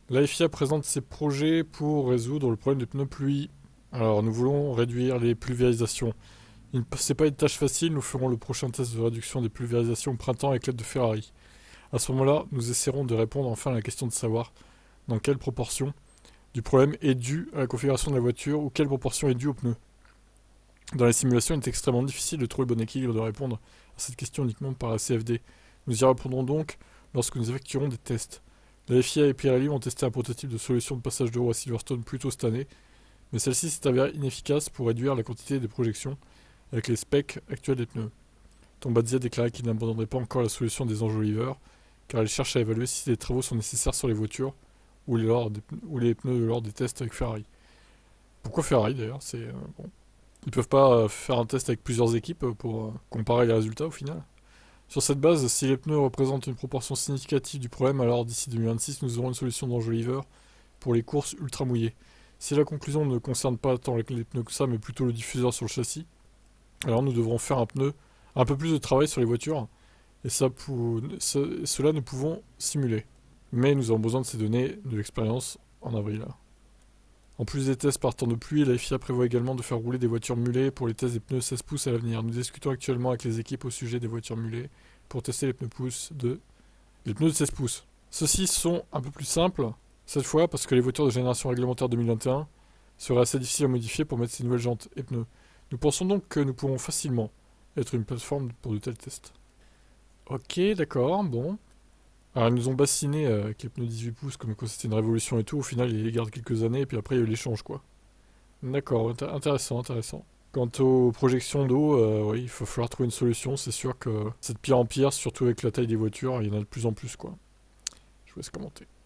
La FIA présente ses projets pour résoudre le problème des pneus pluie. Alors, nous voulons réduire les pulvérisations. C'est pas une tâche facile, nous ferons le prochain test de réduction des pulvérisations au printemps avec l'aide de Ferrari. À ce moment-là, nous essaierons de répondre enfin à la question de savoir dans quelle proportion du problème est due à la configuration de la voiture ou quelle proportion est due aux pneus. Dans les simulations, il est extrêmement difficile de trouver le bon équilibre de répondre à cette question uniquement par la CFD. Nous y répondrons donc lorsque nous effectuerons des tests. La FIA et Pirelli ont testé un prototype de solution de passage de roue à Silverstone plus tôt cette année, mais celle-ci s'est avérée inefficace pour réduire la quantité des projections avec les specs actuels des pneus. Tombazzi a déclaré qu'il n'abandonnerait pas encore la solution des enjoliveurs, car il cherche à évaluer si des travaux sont nécessaires sur les voitures ou les pneus lors des tests avec Ferrari. Pourquoi Ferrari d'ailleurs bon. Ils peuvent pas faire un test avec plusieurs équipes pour comparer les résultats au final. Sur cette base, si les pneus représentent une proportion significative du problème, alors d'ici 2026, nous aurons une solution d'enjoliveur pour les courses ultra mouillées. Si la conclusion ne concerne pas tant les pneus que ça, mais plutôt le diffuseur sur le châssis, alors nous devrons faire un peu plus de travail sur les voitures, et cela nous pouvons simuler. Mais nous avons besoin de ces données de l'expérience en avril. En plus des tests par temps de pluie, la FIA prévoit également de faire rouler des voitures mulées pour les tests des pneus 16 pouces à l'avenir. Nous discutons actuellement avec les équipes au sujet des voitures mulées pour tester les pneus de 16 pouces. Ceux-ci sont un peu plus simples, cette fois parce que les voitures de génération réglementaire 2021 seraient assez difficiles à modifier pour mettre ces nouvelles jantes et pneus. Nous pensons donc que nous pourrons facilement être une plateforme pour de tels tests. Ok, d'accord, bon. Alors ils nous ont bassiné avec les pneus 18 pouces comme quoi c'était une révolution et tout. Au final, ils les gardent quelques années et puis après il y a eu l'échange quoi. D'accord, intéressant, intéressant. Quant aux projections d'eau, oui, il va falloir trouver une solution. C'est sûr que c'est de pire en pire, surtout avec la taille des voitures, il y en a de plus en plus quoi. Je vous laisse commenter.